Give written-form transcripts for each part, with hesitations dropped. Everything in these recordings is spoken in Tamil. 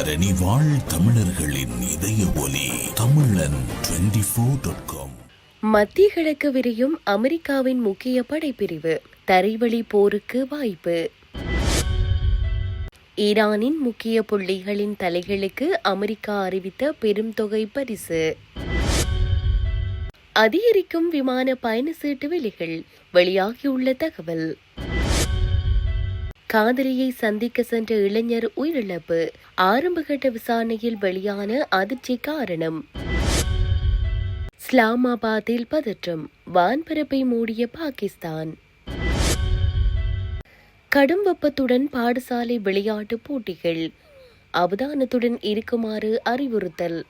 தரணி வாழ் தமிழர்களின் இதய ஒலி தமிழன் 24.com. மத்திய கிழக்கு விரியும் அமெரிக்காவின் முக்கிய படைப்பிரிவு, தரைவழி போருக்கு வாய்ப்பு. ஈரானின் முக்கிய புள்ளிகளின் தலைகளுக்கு அமெரிக்கா அறிவித்த பெரும் தொகை பரிசு. அதிகரிக்கும் விமான பயண சீட்டு விலைகள், வெளியாகியுள்ள தகவல். காதலியை சந்திக்க சென்ற இளைஞர் உயிரிழப்பு, ஆரம்பகட்ட விசாரணையில் வெளியான அதிர்ச்சி காரணம். இஸ்லாமாபாத்தில் பதற்றம், வான்பரப்பை மூடிய பாகிஸ்தான். கடும் வெப்பத்துடன் பாடசாலை விளையாட்டு போட்டிகள், அவதானத்துடன் இருக்குமாறு அறிவுறுத்தல்.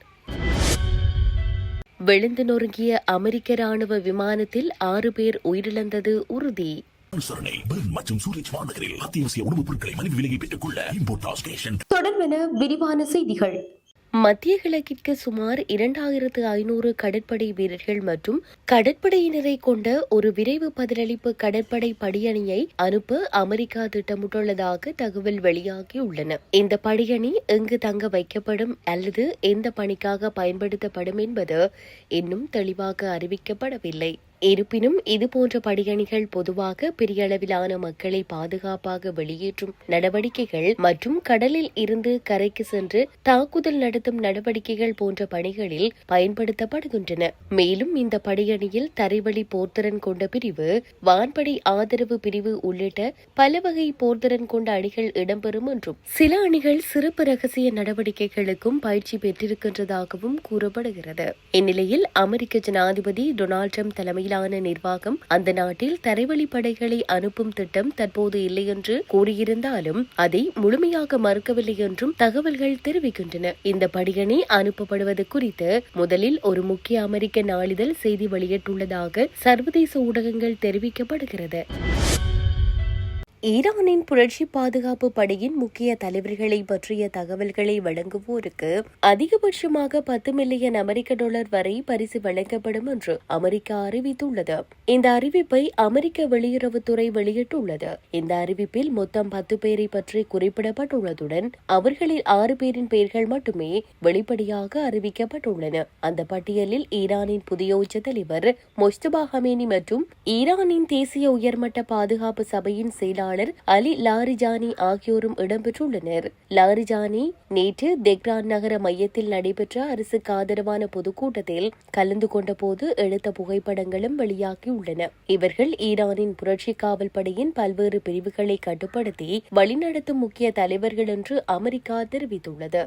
விழுந்து நொறுங்கிய அமெரிக்க ராணுவ விமானத்தில் 6 பேர் உயிரிழந்தது உறுதி. தொடர்பென விரிவான செய்திகள். மத்திய கிழக்கிற்கு சுமார் 2500 கடற்படை வீரர்கள் மற்றும் கடற்படையினரை கொண்ட ஒரு விரைவு பதிலளிப்பு கடற்படை படியணியை அனுப்ப அமெரிக்கா திட்டமிட்டுள்ளதாக தகவல் வெளியாகியுள்ளன. இந்த படியணி எங்கு தங்க வைக்கப்படும் அல்லது எந்த பணிக்காக பயன்படுத்தப்படும் என்பது இன்னும் தெளிவாக அறிவிக்கப்படவில்லை. இருப்பினும் இதுபோன்ற படியணிகள் பொதுவாக பெரிய அளவிலான மக்களை பாதுகாப்பாக வெளியேற்றும் நடவடிக்கைகள் மற்றும் கடலில் இருந்து கரைக்கு சென்று தாக்குதல் நடத்தும் நடவடிக்கைகள் போன்ற பணிகளில் பயன்படுத்தப்படுகின்றன. மேலும் இந்த படியணியில் தரைவழி போர்த்திறன் கொண்ட பிரிவு, வான்படை ஆதரவு பிரிவு உள்ளிட்ட பல வகை போர்த்திறன் கொண்ட அணிகள் இடம்பெறும் என்றும் சில அணிகள் சிறப்பு ரகசிய நடவடிக்கைகளுக்கும் பயிற்சி பெற்றிருக்கின்றதாகவும் கூறப்படுகிறது. இந்நிலையில் அமெரிக்க ஜனாதிபதி டொனால்ட் ட்ரம்ப் தலைமையில் நிர்வாகம் அந்த நாட்டில் தரைவழி படைகளை அனுப்பும் திட்டம் தற்போது இல்லை என்று கூறியிருந்தாலும் அதை முழுமையாக மறுக்கவில்லை என்றும் தகவல்கள் தெரிவிக்கின்றன. இந்த படியணி அனுப்பப்படுவது குறித்து முதலில் ஒரு முக்கிய அமெரிக்க நாளிதழ் செய்தி வெளியிட்டுள்ளதாக சர்வதேச ஊடகங்கள் தெரிவிக்கப்படுகிறது. ஈரானின் புரட்சி பாதுகாப்பு படையின் முக்கிய தலைவர்களை பற்றிய தகவல்களை வழங்குவோருக்கு அதிகபட்சமாக $10 மில்லியன் வரை பரிசு வழங்கப்படும் என்று அமெரிக்கா அறிவித்துள்ளது. இந்த அறிவிப்பை அமெரிக்க வெளியுறவுத்துறை வெளியிட்டுள்ளது. இந்த அறிவிப்பில் மொத்தம் 10 பேரை பற்றி குறிப்பிடப்பட்டுள்ளதுடன் அவர்களில் 6 பேரின் பெயர்கள் மட்டுமே வெளிப்படையாக அறிவிக்கப்பட்டுள்ளன. அந்த பட்டியலில் ஈரானின் புதிய உச்ச தலைவர் மொஜ்தபா ஹமேனி மற்றும் ஈரானின் தேசிய உயர்மட்ட பாதுகாப்பு சபையின் செயலாளர் அலி லாரிஜானி ஆகியோரும் இடம்பெற்றுள்ளனர். லாரிஜானி நேற்று தெஹ்ரான் நகர மையத்தில் நடைபெற்ற அரசுக்கு ஆதரவான பொதுக்கூட்டத்தில் கலந்து கொண்ட போது எடுத்த புகைப்படங்களும் வெளியாகியுள்ளன. இவர்கள் ஈரானின் புரட்சி காவல் படையின் பல்வேறு பிரிவுகளை கட்டுப்படுத்தி வழிநடத்தும் முக்கிய தலைவர்கள் என்று அமெரிக்கா தெரிவித்துள்ளது.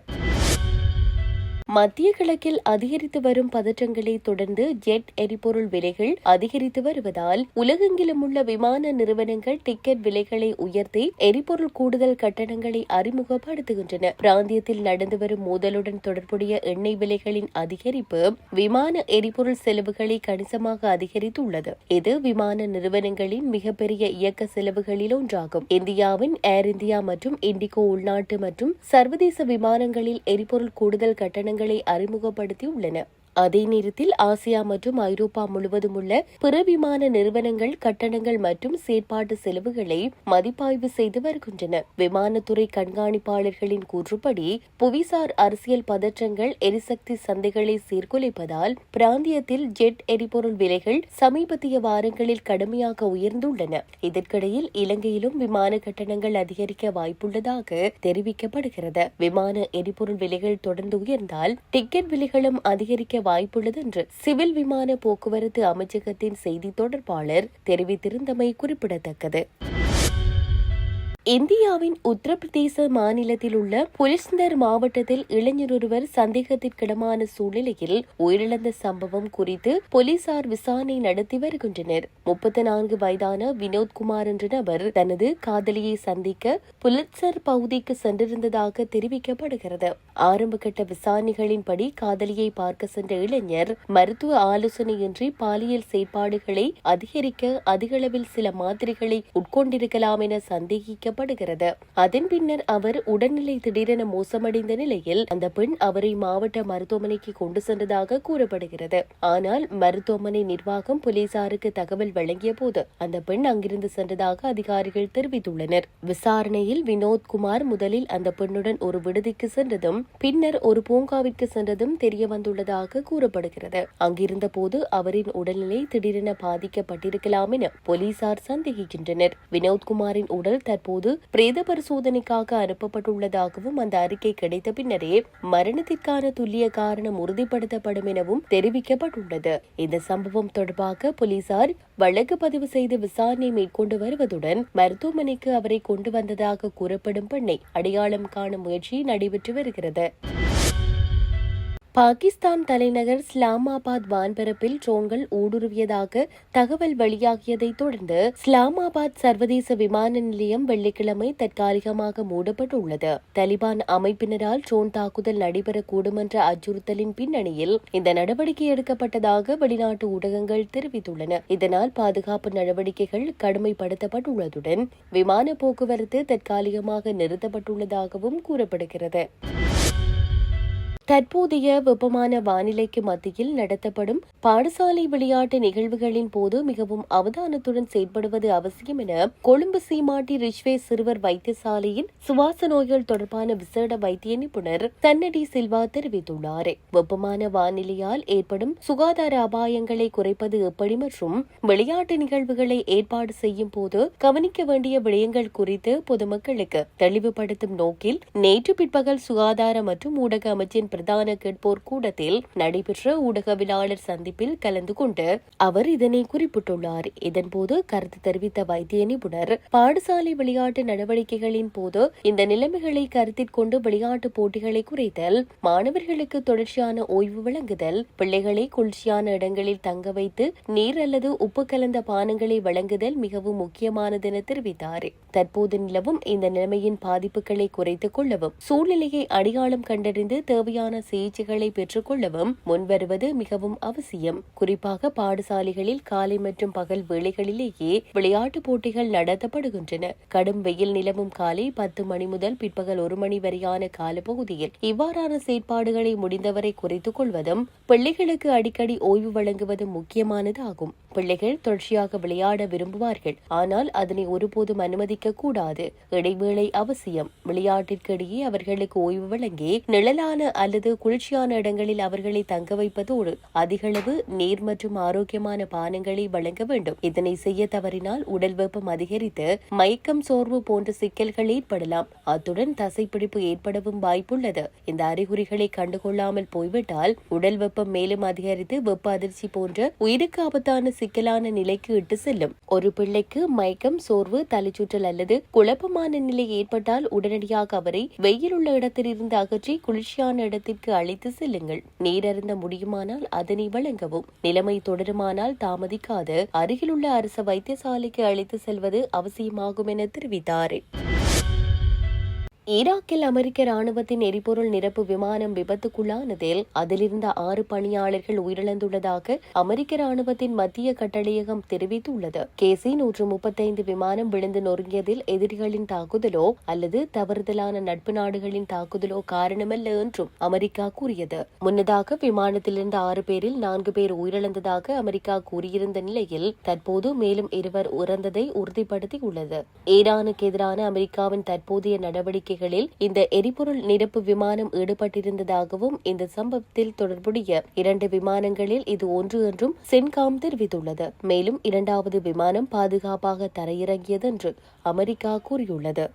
மத்திய கிழக்கில் அதிகரித்து வரும் பதற்றங்களை தொடர்ந்து ஜெட் எரிபொருள் விலைகள் அதிகரித்து வருவதால் உலகெங்கிலும் உள்ள விமான நிறுவனங்கள் டிக்கெட் விலைகளை உயர்த்தி எரிபொருள் கூடுதல் கட்டணங்களை அறிமுகப்படுத்துகின்றன. பிராந்தியத்தில் நடந்து வரும் மோதலுடன் தொடர்புடைய எண்ணெய் விலைகளின் அதிகரிப்பு விமான எரிபொருள் செலவுகளை கணிசமாக அதிகரித்துள்ளது. இது விமான நிறுவனங்களின் மிகப்பெரிய இயக்க செலவுகளில் ஒன்றாகும். இந்தியாவின் ஏர் இந்தியா மற்றும் இண்டிகோ உள்நாட்டு மற்றும் சர்வதேச விமானங்களில் எரிபொருள் கூடுதல் கட்டணங்களை அறிமுகப்படுத்தியுள்ளன. அதே நேரத்தில் ஆசியா மற்றும் ஐரோப்பா முழுவதும் உள்ள பிற விமான நிறுவனங்கள் கட்டணங்கள் மற்றும் செயற்பாட்டு செலவுகளை மதிப்பாய்வு செய்து வருகின்றன. விமானத்துறை கண்காணிப்பாளர்களின் கூற்றுப்படி புவிசார் அரசியல் பதற்றங்கள் எரிசக்தி சந்தைகளை சீர்குலைப்பதால் பிராந்தியத்தில் ஜெட் எரிபொருள் விலைகள் சமீபத்திய வாரங்களில் கடுமையாக உயர்ந்துள்ளன. இதற்கிடையில் இலங்கையிலும் விமான கட்டணங்கள் அதிகரிக்க வாய்ப்புள்ளதாக தெரிவிக்கப்படுகிறது. விமான எரிபொருள் விலைகள் தொடர்ந்து உயர்ந்தால் டிக்கெட் விலைகளும் அதிகரிக்க வாய்ப்புள்ளது என்று சிவில் விமான போக்குவரத்து அமைச்சகத்தின் செய்தி தொடர்பாளர் தெரிவித்திருந்தமை குறிப்பிடத்தக்கது. இந்தியாவின் உத்தரப்பிரதேச மாநிலத்தில் உள்ள புலிஸ்தர் மாவட்டத்தில் இளைஞர் ஒருவர் சந்தேகத்திற்கிடமான சூழ்நிலையில் உயிரிழந்த சம்பவம் குறித்து போலீசார் விசாரணை நடத்தி வருகின்றனர். 34 வயதான வினோத்குமார் என்ற நபர் தனது காதலியை சந்திக்க புலிஸ்தர் பகுதிக்கு சென்றிருந்ததாக தெரிவிக்கப்படுகிறது. ஆரம்பகட்ட விசாரணைகளின்படி காதலியை பார்க்க சென்ற இளைஞர் மருத்துவ ஆலோசனையின்றி பாலியல் செயற்பாடுகளை அதிகரிக்க அதிகளவில் சில மாத்திரைகளை உட்கொண்டிருக்கலாம் என சந்தேகிக்க தெரிவிக்கப்படுகிறது. அதன் பின்னர் அவர் உடல்நிலை திடீரென மோசமடைந்த நிலையில் அந்த பெண் அவரை மாவட்ட மருத்துவமனைக்கு கொண்டு சென்றதாக கூறப்படுகிறது. ஆனால் மருத்துவமனை நிர்வாகம் போலீசாருக்கு தகவல் வழங்கிய போது அந்த பெண் அங்கிருந்து சென்றதாக அதிகாரிகள் தெரிவித்துள்ளனர். விசாரணையில் வினோத்குமார் முதலில் அந்த பெண்ணுடன் ஒரு விடுதிக்கு சென்றதும் பின்னர் ஒரு பூங்காவிற்கு சென்றதும் தெரிய வந்துள்ளதாக கூறப்படுகிறது. அங்கிருந்த போது அவரின் உடல்நிலை திடீரென பாதிக்கப்பட்டிருக்கலாம் என போலீசார் சந்தேகிக்கின்றனர். வினோத்குமாரின் உடல் தற்போது பிரேத பரிசோதனைக்காக அனுப்பப்பட்டுள்ளதாகவும் அந்த அறிக்கை கிடைத்த பின்னரே மரணத்திற்கான துல்லிய காரணம் உறுதிப்படுத்தப்படும் எனவும் தெரிவிக்கப்பட்டுள்ளது. இந்த சம்பவம் தொடர்பாக போலீசார் வழக்கு பதிவு செய்து விசாரணை மேற்கொண்டு வருவதுடன் மருத்துவமனைக்கு அவரை கொண்டு வந்ததாக கூறப்படும் பெண்ணை அடையாளம் காணும் முயற்சி நடைபெற்று வருகிறது. பாகிஸ்தான் தலைநகர் இஸ்லாமாபாத் வான்பரப்பில் ட்ரோன்கள் ஊடுருவியதாக தகவல் வெளியாகியதை தொடர்ந்து இஸ்லாமாபாத் சர்வதேச விமான நிலையம் வெள்ளிக்கிழமை தற்காலிகமாக மூடப்பட்டுள்ளது. தலிபான் அமைப்பினரால் ட்ரோன் தாக்குதல் நடைபெறக்கூடும் என்ற அச்சுறுத்தலின் பின்னணியில் இந்த நடவடிக்கை எடுக்கப்பட்டதாக வெளிநாட்டு ஊடகங்கள் தெரிவித்துள்ளன. இதனால் பாதுகாப்பு நடவடிக்கைகள் கடுமைப்படுத்தப்பட்டுள்ளதுடன் விமான போக்குவரத்து தற்காலிகமாக நிறுத்தப்பட்டுள்ளதாகவும் கூறப்படுகிறது. தற்போதைய வெப்பமான வானிலைக்கு மத்தியில் நடத்தப்படும் பாடசாலை விளையாட்டு நிகழ்வுகளின் போது மிகவும் அவதானத்துடன் செயல்படுவது அவசியம் என கொழும்பு சீமாட்டி ரிஷ்வே சிறுவர் வைத்தியசாலையின் சுவாச நோய்கள் தொடர்பான விசேட வைத்திய நிபுணர் சன்னடி சில்வா தெரிவித்துள்ளார். வெப்பமான வானிலையால் ஏற்படும் சுகாதார அபாயங்களை குறைப்பது எப்படி மற்றும் விளையாட்டு நிகழ்வுகளை ஏற்பாடு செய்யும் போது கவனிக்க வேண்டிய விடயங்கள் குறித்து பொதுமக்களுக்கு தெளிவுபடுத்தும் நோக்கில் நேற்று பிற்பகல் சுகாதார மற்றும் ஊடக அமைச்சின் பிரதான கேட்போர் கூடத்தில் நடைபெற்ற ஊடகவியலாளர் சந்திப்பில் கலந்து கொண்டு அவர் இதனை குறிப்பிட்டுள்ளார். இதன்போது கருத்து தெரிவித்த வைத்திய நிபுணர் பாடசாலை விளையாட்டு நடவடிக்கைகளின் போது இந்த நிலைமைகளை கருத்தில் கொண்டு விளையாட்டு போட்டிகளை குறைத்தல், மாணவர்களுக்கு தொடர்ச்சியான ஓய்வு வழங்குதல், பிள்ளைகளை குளிர்ச்சியான இடங்களில் தங்க வைத்து நீர் அல்லது உப்பு கலந்த பானங்களை வழங்குதல் மிகவும் முக்கியமானது என தெரிவித்தார். தற்போது நிலவும் இந்த நிலைமையின் பாதிப்புகளை குறைத்துக் கொள்ளவும் சூழ்நிலையை அடையாளம் கண்டறிந்து தேவையான சிகிச்சைகளை பெற்றுக் கொள்ளவும் முன்வருவது மிகவும் அவசியம். குறிப்பாக பாடசாலைகளில் காலை மற்றும் பகல் வேளைகளிலேயே விளையாட்டு போட்டிகள் நடத்தப்படுகின்றன. கடும் வெயில் நிலவும் காலை 10 மணி முதல் பிற்பகல் 1 மணி வரையான காலப்பகுதியில் இவ்வாறான செயற்பாடுகளை முடிந்தவரை குறைத்துக் கொள்வதும் பிள்ளைகளுக்கு அடிக்கடி ஓய்வு வழங்குவதும் முக்கியமானதாகும். பிள்ளைகள் தொடர்ச்சியாக விளையாட விரும்புவார்கள், ஆனால் அதனை ஒருபோதும் அனுமதிக்க கூடாது. இடைவேளை அவசியம். விளையாட்டிற்கு இடையே அவர்களுக்கு ஓய்வு வழங்கி நிழலான அல்லது குளிர்ச்சியான இடங்களில் அவர்களை தங்க வைப்பதோடு அதிகளவு நீர் மற்றும் ஆரோக்கியமான பானங்களை வழங்க வேண்டும். இதனை செய்ய தவறினால் உடல் வெப்பம் அதிகரித்து மயக்கம், சோர்வு போன்ற சிக்கல்கள் ஏற்படலாம். அத்துடன் தசைப்பிடிப்பு ஏற்படவும் வாய்ப்புள்ளது. இந்த அறிகுறிகளை கண்டுகொள்ளாமல் போய்விட்டால் உடல் வெப்பம் மேலும் அதிகரித்து வெப்ப அதிர்ச்சி போன்ற உயிருக்கு ஆபத்தான சிக்கலான நிலைக்கு இட்டு செல்லும். ஒரு பிள்ளைக்கு மயக்கம், சோர்வு, தலைச்சுற்றல் அல்லது குழப்பமான நிலை ஏற்பட்டால் உடனடியாக அவரை வெயில் உள்ள இடத்திலிருந்து அகற்றி குளிர்ச்சியான இடத்திற்கு அழைத்து செல்லுங்கள். நீர் அருந்த முடியுமானால் அதனை வழங்கவும். நிலைமை தொடருமானால் தாமதிக்காது அருகிலுள்ள அரசு வைத்தியசாலைக்கு அழைத்து செல்வது அவசியமாகும் என தெரிவித்தார். ஈராக்கில் அமெரிக்க ராணுவத்தின் எரிபொருள் நிரப்பு விமானம் விபத்துக்குள்ளானதில் அதிலிருந்த 6 பணியாளர்கள் உயிரிழந்துள்ளதாக அமெரிக்க ராணுவத்தின் மத்திய கட்டளையகம் தெரிவித்துள்ளது. KC-135 விமானம் விழுந்து நொறுங்கியதில் எதிரிகளின் தாக்குதலோ அல்லது தவறுதலான நட்பு நாடுகளின் தாக்குதலோ காரணமல்ல என்றும் அமெரிக்கா கூறியது. முன்னதாக விமானத்திலிருந்த 6 பேரில் 4 பேர் உயிரிழந்ததாக அமெரிக்கா கூறியிருந்த நிலையில் தற்போது மேலும் 2 இறந்ததை உறுதிப்படுத்தியுள்ளது. ஈரானுக்கு எதிரான அமெரிக்காவின் தற்போதைய நடவடிக்கை இந்த எரிபொருள் நிரப்பு விமானம் ஈடுபட்டிருந்ததாகவும் இந்த சம்பவத்தில் தொடர்புடைய 2 விமானங்களில் இது ஒன்று என்றும் சென்காம் தெரிவித்துள்ளது. மேலும் 2வது விமானம் பாதுகாப்பாக தரையிறங்கியது என்று அமெரிக்கா கூறியுள்ளது.